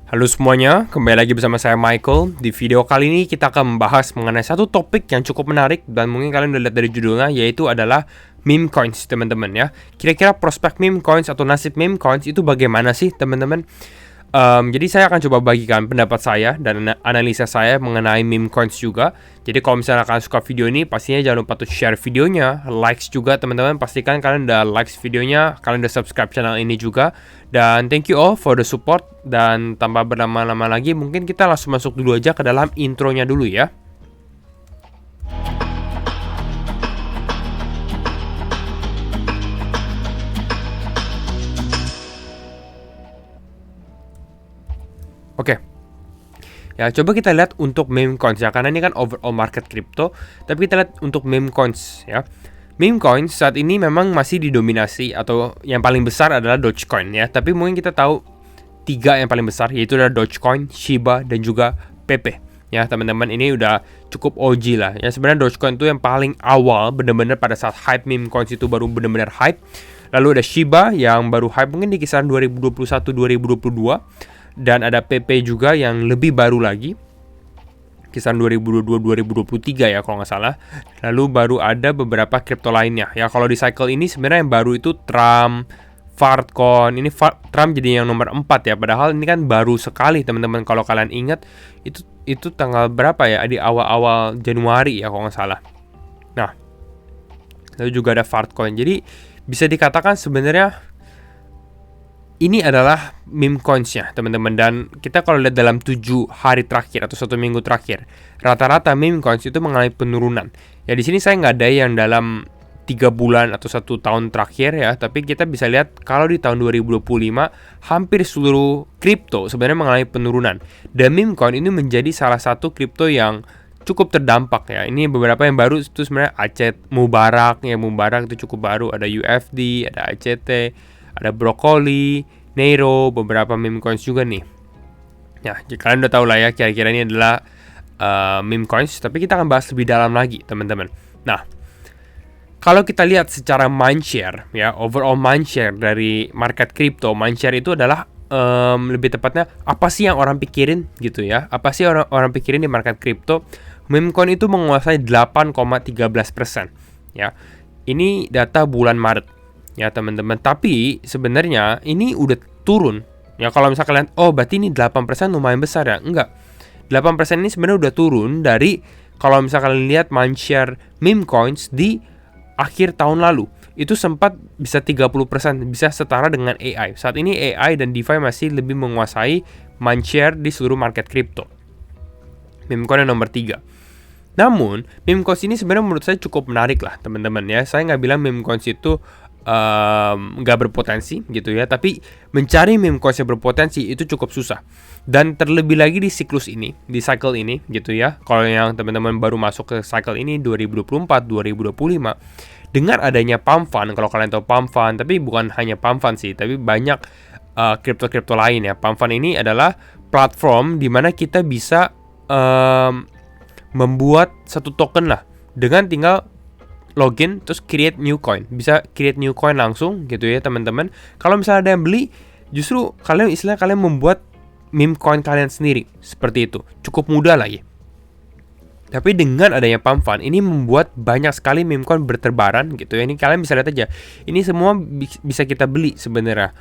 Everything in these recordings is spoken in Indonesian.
Halo semuanya, kembali lagi bersama saya Michael. Di video kali ini kita akan membahas mengenai satu topik yang cukup menarik dan mungkin kalian udah lihat dari judulnya, yaitu adalah meme coins, teman-teman ya. Kira-kira prospek meme coins atau nasib meme coins itu bagaimana sih, teman-teman? Jadi saya akan coba bagikan pendapat saya dan analisa saya mengenai meme coins juga. Jadi kalau misalnya kalian suka video ini, pastinya jangan lupa untuk share videonya, likes juga teman-teman. Pastikan kalian udah likes videonya, kalian udah subscribe channel ini juga. Dan thank you all for the support. Dan tanpa berlama-lama lagi, mungkin kita langsung masuk dulu aja ke dalam intronya dulu ya. Oke. Ya, coba kita lihat untuk meme coins ya, karena ini kan overall market crypto, tapi kita lihat untuk meme coins ya. Meme coins saat ini memang masih didominasi atau yang paling besar adalah Dogecoin ya, tapi mungkin kita tahu tiga yang paling besar, yaitu adalah Dogecoin, Shiba, dan juga Pepe. Ya, teman-teman, ini udah cukup OG lah. Ya, sebenarnya Dogecoin itu yang paling awal benar-benar pada saat hype meme coins itu baru benar-benar hype. Lalu ada Shiba yang baru hype mungkin di kisaran 2021-2022. Dan ada PP juga yang lebih baru lagi, kisaran 2022-2023 ya kalau nggak salah. Lalu baru ada beberapa kripto lainnya. Ya kalau di cycle ini sebenarnya yang baru itu Trump, Fartcoin. Ini Trump jadi yang nomor 4 ya. Padahal ini kan baru sekali teman-teman. Kalau kalian ingat itu tanggal berapa ya? Di awal-awal Januari ya kalau nggak salah. Nah, lalu juga ada Fartcoin. Jadi bisa dikatakan sebenarnya ini adalah meme coins-nya, teman-teman. Dan kita kalau lihat dalam 7 hari terakhir atau 1 minggu terakhir, rata-rata meme coins itu mengalami penurunan. Ya di sini saya nggak ada yang dalam 3 bulan atau 1 tahun terakhir ya, tapi kita bisa lihat kalau di tahun 2025 hampir seluruh kripto sebenarnya mengalami penurunan. Dan meme coin ini menjadi salah satu kripto yang cukup terdampak ya. Ini beberapa yang baru itu sebenarnya ACT Mubarak ya, Mubarak itu cukup baru, ada UFD, ada ACT, ada Broccoli, Nero, beberapa meme coins juga nih. Nah, kalian udah tahu lah ya, kira-kira ini adalah meme coins, tapi kita akan bahas lebih dalam lagi, teman-teman. Nah, kalau kita lihat secara mindshare, ya, overall mindshare dari market crypto, mindshare itu adalah lebih tepatnya apa sih yang orang pikirin gitu ya? Apa sih orang pikirin di market crypto? Meme coin itu menguasai 8,13%, ya. Ini data bulan Maret. Ya teman-teman, tapi sebenarnya ini udah turun. Ya kalau misalnya kalian, oh berarti ini 8% lumayan besar ya. Enggak. 8% ini sebenarnya udah turun dari kalau misalnya kalian lihat mindshare meme coins di akhir tahun lalu. Itu sempat bisa 30%, bisa setara dengan AI. Saat ini AI dan DeFi masih lebih menguasai mindshare di seluruh market crypto. Meme coin yang nomor 3. Namun, meme coins ini sebenarnya menurut saya cukup menarik lah teman-teman ya. Saya nggak bilang meme coins itu nggak berpotensi gitu ya, tapi mencari meme coins yang berpotensi itu cukup susah. Dan terlebih lagi di siklus ini, di cycle ini gitu ya. Kalau yang teman-teman baru masuk ke cycle ini 2024, 2025, dengan adanya pump fund, kalau kalian tahu pump fund, tapi bukan hanya pump fund sih, tapi banyak kripto-kripto lain ya. Pump fund ini adalah platform di mana kita bisa membuat satu token lah dengan tinggal login terus create new coin. Bisa create new coin langsung gitu ya teman-teman. Kalau misalnya ada yang beli, justru kalian membuat meme coin kalian sendiri. Seperti itu. Cukup mudah lagi. Tapi dengan adanya pump fund ini membuat banyak sekali meme coin berterbaran gitu ya. Ini kalian bisa lihat aja. Ini semua bisa kita beli sebenarnya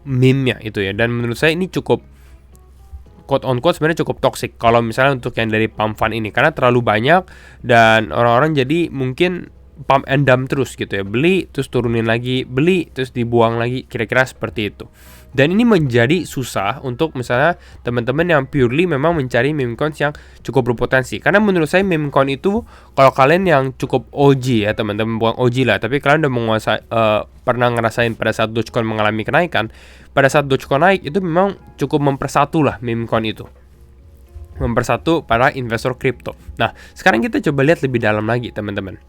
meme-nya itu ya. Dan menurut saya ini cukup quote on quote sebenarnya cukup toxic kalau misalnya untuk yang dari pump fund ini, karena terlalu banyak dan orang-orang jadi mungkin pump and dump terus gitu ya, beli terus turunin lagi, beli terus dibuang lagi, kira-kira seperti itu. Dan ini menjadi susah untuk misalnya teman-teman yang purely memang mencari meme coins yang cukup berpotensi. Karena menurut saya meme coin itu kalau kalian yang cukup OG ya teman-teman, bukan OG lah, tapi kalian udah menguasai pernah ngerasain pada saat Dogecoin mengalami kenaikan. Pada saat Dogecoin naik itu memang cukup mempersatu lah meme coin itu, mempersatu para investor kripto. Nah sekarang kita coba lihat lebih dalam lagi teman-teman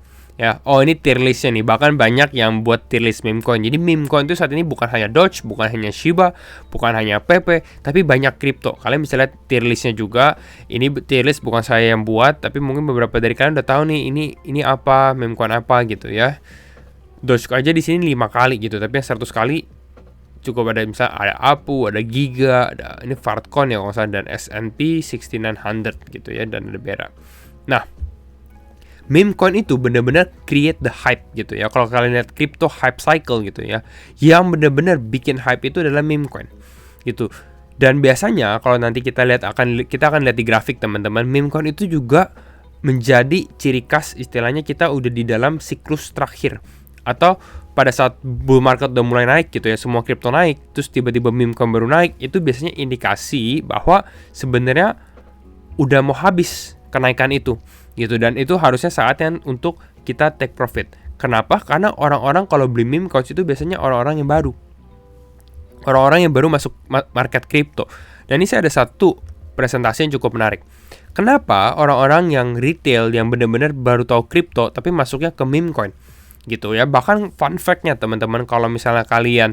ya. Oh ini tier listnya nih, bahkan banyak yang buat tier list meme coin. Jadi meme coin itu saat ini bukan hanya Doge, bukan hanya Shiba, bukan hanya Pepe, tapi banyak kripto. Kalian bisa lihat tier listnya juga. Ini tier list bukan saya yang buat, tapi mungkin beberapa dari kalian udah tahu nih ini apa, meme coin apa gitu ya. Doge aja di sini 5 kali gitu, tapi yang 100 kali cukup ada misalnya ada APU, ada Giga, ada ini Fartcoin ya kalau dan S&P 6900 gitu ya, dan ada Bera. Nah, meme coin itu benar-benar create the hype gitu ya. Kalau kalian lihat crypto hype cycle gitu ya, yang benar-benar bikin hype itu adalah meme coin gitu. Dan biasanya kalau nanti kita akan lihat di grafik teman-teman, meme coin itu juga menjadi ciri khas, istilahnya kita udah di dalam siklus terakhir, atau pada saat bull market udah mulai naik gitu ya, semua kripto naik, terus tiba-tiba meme coin baru naik, itu biasanya indikasi bahwa sebenarnya udah mau habis kenaikan itu gitu, dan itu harusnya saatnya untuk kita take profit. Kenapa? Karena orang-orang kalau beli meme coins itu biasanya orang-orang yang baru masuk market kripto. Dan ini saya ada satu presentasi yang cukup menarik. Kenapa orang-orang yang retail yang benar-benar baru tahu kripto tapi masuknya ke meme coin gitu ya. Bahkan fun fact-nya teman-teman, kalau misalnya kalian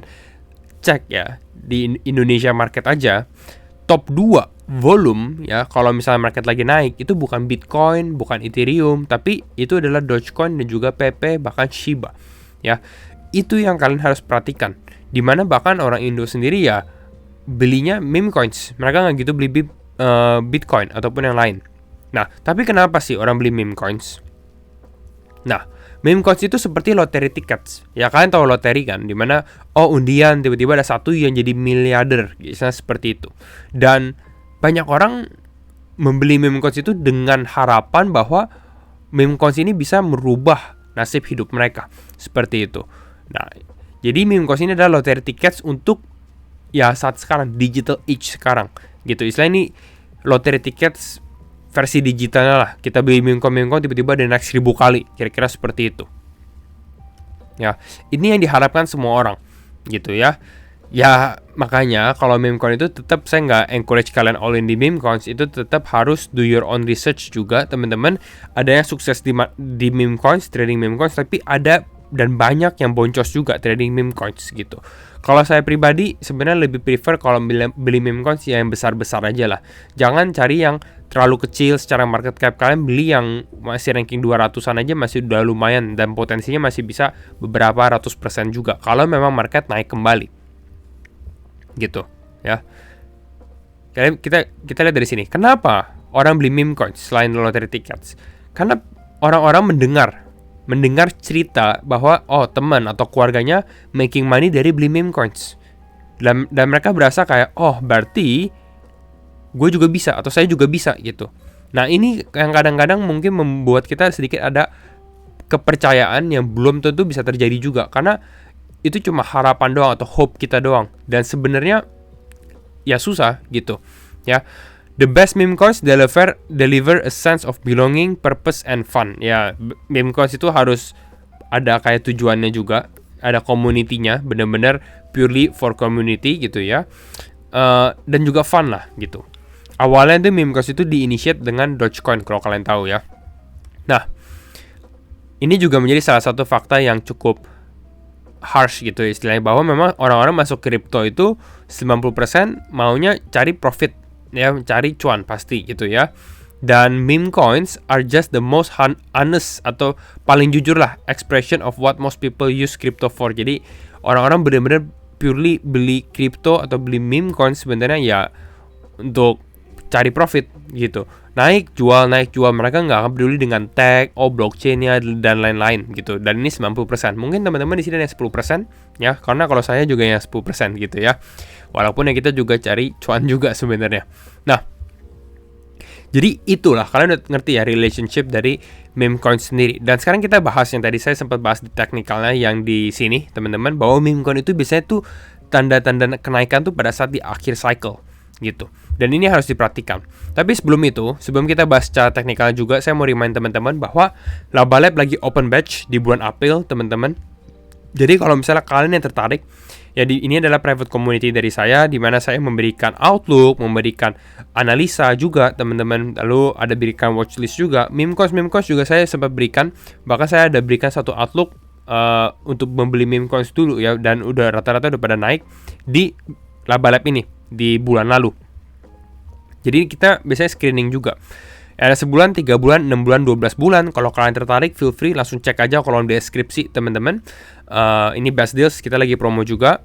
cek ya di Indonesia market aja, top 2 volume ya, kalau misalnya market lagi naik, itu bukan Bitcoin, bukan Ethereum, tapi itu adalah Dogecoin dan juga PP, bahkan Shiba ya. Itu yang kalian harus perhatikan, dimana bahkan orang Indo sendiri ya belinya meme coins, mereka nggak gitu beli Bitcoin ataupun yang lain. Nah, tapi kenapa sih orang beli meme coins? Nah, meme coins itu seperti lottery tickets. Ya kalian tahu lottery kan, dimana undian tiba-tiba ada satu yang jadi miliarder, misalnya seperti itu. Dan banyak orang membeli meme coins itu dengan harapan bahwa meme coins ini bisa merubah nasib hidup mereka, seperti itu. Nah, jadi meme coins ini adalah lottery tickets untuk ya saat sekarang, digital age sekarang gitu. Istilah ini lottery tickets versi digitalnya lah. Kita beli meme coin tiba-tiba ada naik 1000 kali, kira-kira seperti itu ya. Ini yang diharapkan semua orang gitu ya. Ya makanya kalau meme coin itu tetap saya nggak encourage kalian all in di meme coins, itu tetap harus do your own research juga teman-teman. Ada yang sukses di meme coins, trading meme coins, tapi ada dan banyak yang boncos juga trading meme coins gitu. Kalau saya pribadi sebenarnya lebih prefer kalau beli meme coins yang besar-besar aja lah. Jangan cari yang terlalu kecil secara market cap. Kalian beli yang masih ranking 200-an aja masih udah lumayan, dan potensinya masih bisa beberapa ratus persen juga kalau memang market naik kembali gitu ya. Kita lihat dari sini, kenapa orang beli meme coins selain lottery tickets? Karena orang-orang mendengar cerita bahwa teman atau keluarganya making money dari beli meme coins, dan mereka berasa kayak berarti gue juga bisa atau saya juga bisa gitu. Nah, ini yang kadang-kadang mungkin membuat kita sedikit ada kepercayaan yang belum tentu bisa terjadi juga, karena itu cuma harapan doang atau hope kita doang, dan sebenarnya ya susah gitu ya. The best meme coins deliver a sense of belonging, purpose, and fun. Ya, meme coins itu harus ada kayak tujuannya juga, ada community-nya, benar-benar purely for community gitu ya. Dan juga fun lah gitu. Awalnya tuh meme coins itu di-initiate dengan Dogecoin kalau kalian tahu ya. Nah, ini juga menjadi salah satu fakta yang cukup harsh gitu istilahnya, bahwa memang orang-orang masuk kripto itu 90% maunya cari profit ya, cari cuan pasti gitu ya. Dan meme coins are just the most honest atau paling jujur lah expression of what most people use crypto for. Jadi orang-orang benar-benar purely beli crypto atau beli meme coins sebenarnya ya untuk cari profit gitu. Naik jual, mereka nggak akan peduli dengan tag, blockchainnya dan lain-lain gitu. Dan ini 90%. Mungkin teman-teman di sini yang 10% ya, karena kalau saya juga yang 10% gitu ya. Walaupun yang kita juga cari cuan juga sebenarnya. Nah, jadi itulah, kalian udah ngerti ya relationship dari meme coin sendiri. Dan sekarang kita bahas yang tadi saya sempat bahas di teknikalnya yang di sini teman-teman, bahwa meme coin itu biasanya tuh tanda-tanda kenaikan tuh pada saat di akhir cycle gitu. Dan ini harus diperhatikan. Tapi sebelum kita bahas secara teknikal juga, saya mau remind teman-teman bahwa Laba Lab lagi open batch di bulan April teman-teman. Jadi kalau misalnya kalian yang tertarik, ya ini adalah private community dari saya, di mana saya memberikan outlook, memberikan analisa juga teman-teman. Lalu ada berikan watchlist juga. Meme coins juga saya sempat berikan. Bahkan saya ada berikan satu outlook untuk membeli meme coins dulu ya, dan udah rata-rata udah pada naik di Laba Lab ini di bulan lalu. Jadi kita biasanya screening juga. Ada sebulan, 3 bulan, 6 bulan, 12 bulan. Kalau kalian tertarik, feel free langsung cek aja kolom deskripsi teman-teman. Ini best deals, kita lagi promo juga.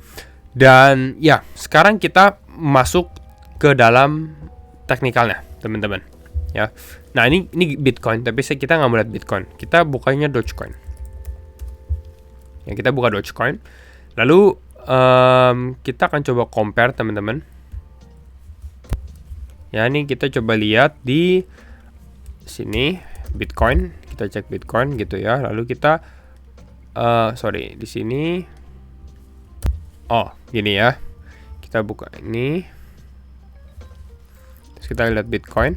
Dan ya, sekarang kita masuk ke dalam teknikalnya, teman-teman. Ya, nah ini Bitcoin, tapi kita nggak mau lihat Bitcoin. Kita bukanya Dogecoin. Ya, kita buka Dogecoin. Lalu kita akan coba compare, teman-teman. Ya, ini kita coba lihat di sini Bitcoin. Kita cek Bitcoin gitu ya. Lalu kita di sini. Oh, gini ya. Kita buka ini. Terus kita lihat Bitcoin.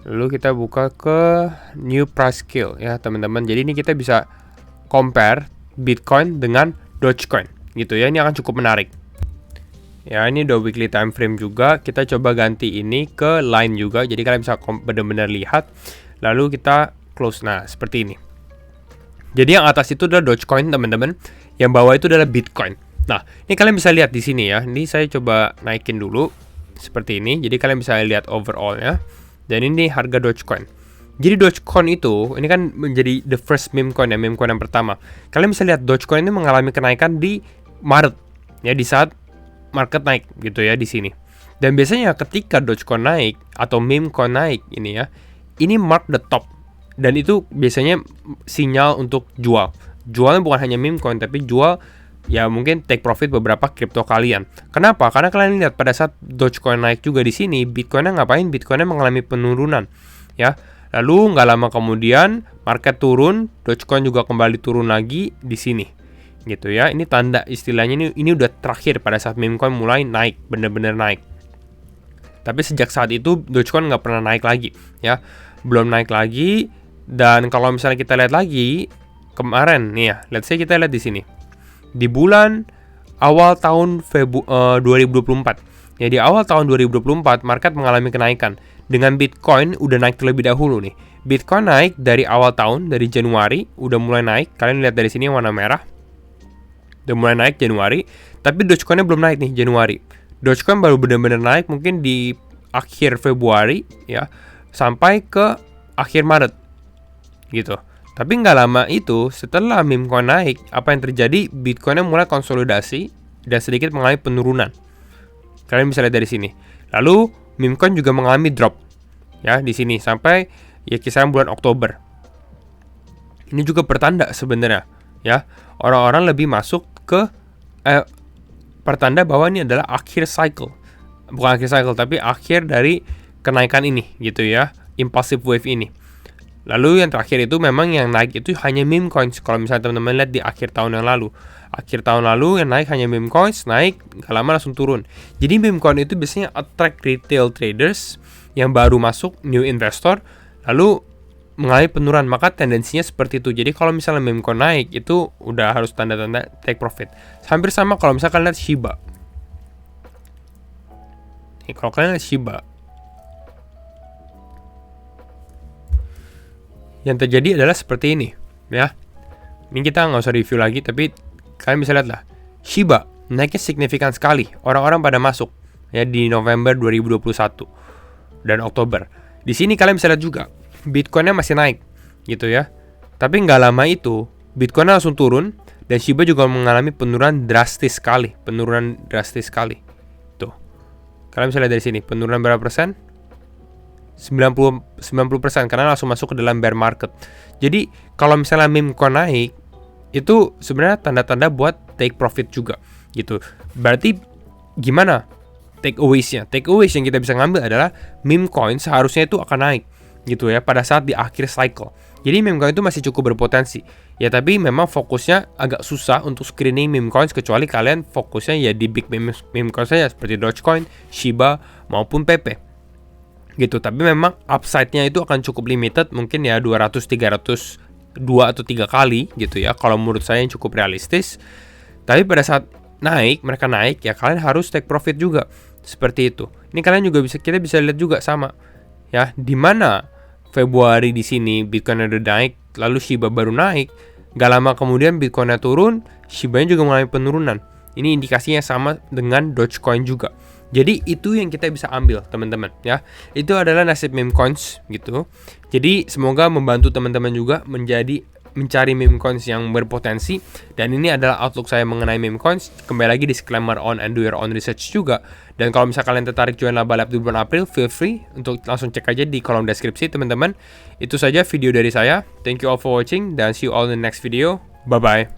Lalu kita buka ke New Price Scale ya, teman-teman. Jadi ini kita bisa compare Bitcoin dengan Dogecoin gitu ya. Ini akan cukup menarik. Ya, ini udah weekly time frame juga. Kita coba ganti ini ke line juga. Jadi kalian bisa benar-benar lihat. Lalu kita close. Nah, seperti ini. Jadi yang atas itu adalah Dogecoin, teman-teman. Yang bawah itu adalah Bitcoin. Nah, ini kalian bisa lihat di sini ya. Ini saya coba naikin dulu seperti ini. Jadi kalian bisa lihat overall-nya. Dan ini harga Dogecoin. Jadi Dogecoin itu, ini kan menjadi the first meme coin ya, meme coin yang pertama. Kalian bisa lihat Dogecoin ini mengalami kenaikan di Maret. Ya, di saat market naik gitu ya di sini. Dan biasanya ketika Dogecoin naik atau meme coin naik ini ya, ini mark the top. Dan itu biasanya sinyal untuk jual. Jualnya bukan hanya meme coin, tapi jual ya mungkin take profit beberapa kripto kalian. Kenapa? Karena kalian lihat pada saat Dogecoin naik juga di sini, Bitcoinnya ngapain? Bitcoinnya mengalami penurunan, ya. Lalu nggak lama kemudian market turun, Dogecoin juga kembali turun lagi di sini, gitu ya. Ini tanda istilahnya ini udah terakhir pada saat meme coin mulai naik, bener-bener naik. Tapi sejak saat itu Dogecoin nggak pernah naik lagi, ya, belum naik lagi. Dan kalau misalnya kita lihat lagi kemarin nih ya, let's say kita lihat di sini. Di bulan awal tahun 2024. Ya, di awal tahun 2024 market mengalami kenaikan. Dengan Bitcoin udah naik terlebih dahulu nih. Bitcoin naik dari awal tahun, dari Januari udah mulai naik. Kalian lihat dari sini warna merah. Udah mulai naik Januari, tapi Dogecoin-nya belum naik nih Januari. Dogecoin baru benar-benar naik mungkin di akhir Februari ya, sampai ke akhir Maret. Gitu. Tapi nggak lama itu, setelah meme coin naik, apa yang terjadi? Bitcoinnya mulai konsolidasi dan sedikit mengalami penurunan. Kalian bisa lihat dari sini. Lalu meme coin juga mengalami drop, ya di sini sampai ya kisaran bulan Oktober. Ini juga pertanda sebenarnya, ya orang-orang lebih masuk ke pertanda bahwa ini adalah akhir cycle, bukan akhir cycle tapi akhir dari kenaikan ini, gitu ya, impulsive wave ini. Lalu yang terakhir itu memang yang naik itu hanya meme coins. Kalau misalnya teman-teman lihat di akhir tahun yang lalu. Akhir tahun lalu yang naik hanya meme coins, naik, gak lama langsung turun. Jadi meme coin itu biasanya attract retail traders yang baru masuk, new investor, lalu mengalami penurunan. Maka tendensinya seperti itu. Jadi kalau misalnya meme coin naik, itu udah harus tanda-tanda take profit. Hampir sama kalau misalnya kalian lihat Shiba. Kalau kalian lihat Shiba, yang terjadi adalah seperti ini, ya. Ini kita nggak usah review lagi, tapi kalian bisa lihat lah, Shiba naiknya signifikan sekali. Orang-orang pada masuk ya di November 2021 dan Oktober. Di sini kalian bisa lihat juga, Bitcoinnya masih naik, gitu ya. Tapi nggak lama itu, Bitcoinnya langsung turun dan Shiba juga mengalami penurunan drastis sekali, Tuh, kalian bisa lihat dari sini, penurunan berapa persen? 90% karena langsung masuk ke dalam bear market. Jadi kalau misalnya meme coin naik, itu sebenarnya tanda-tanda buat take profit juga gitu. Berarti gimana take aways-nya? Take aways yang kita bisa ngambil adalah meme coin seharusnya itu akan naik gitu ya pada saat di akhir cycle. Jadi meme coin itu masih cukup berpotensi. Ya tapi memang fokusnya agak susah untuk screening meme coins kecuali kalian fokusnya ya di big meme coin saja seperti Dogecoin, Shiba maupun PP. Gitu, tapi memang upside-nya itu akan cukup limited, mungkin ya 200, 300, 2 atau 3 kali gitu ya, kalau menurut saya yang cukup realistis. Tapi pada saat mereka naik ya kalian harus take profit juga, seperti itu. Ini kalian juga kita bisa lihat juga sama ya, di mana Februari di sini Bitcoin udah naik, lalu Shiba baru naik, gak lama kemudian Bitcoinnya turun, Shiba-nya juga mengalami penurunan. Ini indikasinya sama dengan Dogecoin juga. Jadi itu yang kita bisa ambil teman-teman ya. Itu adalah nasib meme coins gitu. Jadi semoga membantu teman-teman juga menjadi mencari meme coins yang berpotensi. Dan ini adalah outlook saya mengenai meme coins. Kembali lagi disclaimer on and do your own research juga. Dan kalau misalnya kalian tertarik join Laba Lab di bulan April, feel free untuk langsung cek aja di kolom deskripsi teman-teman. Itu saja video dari saya. Thank you all for watching dan see you all in the next video. Bye bye.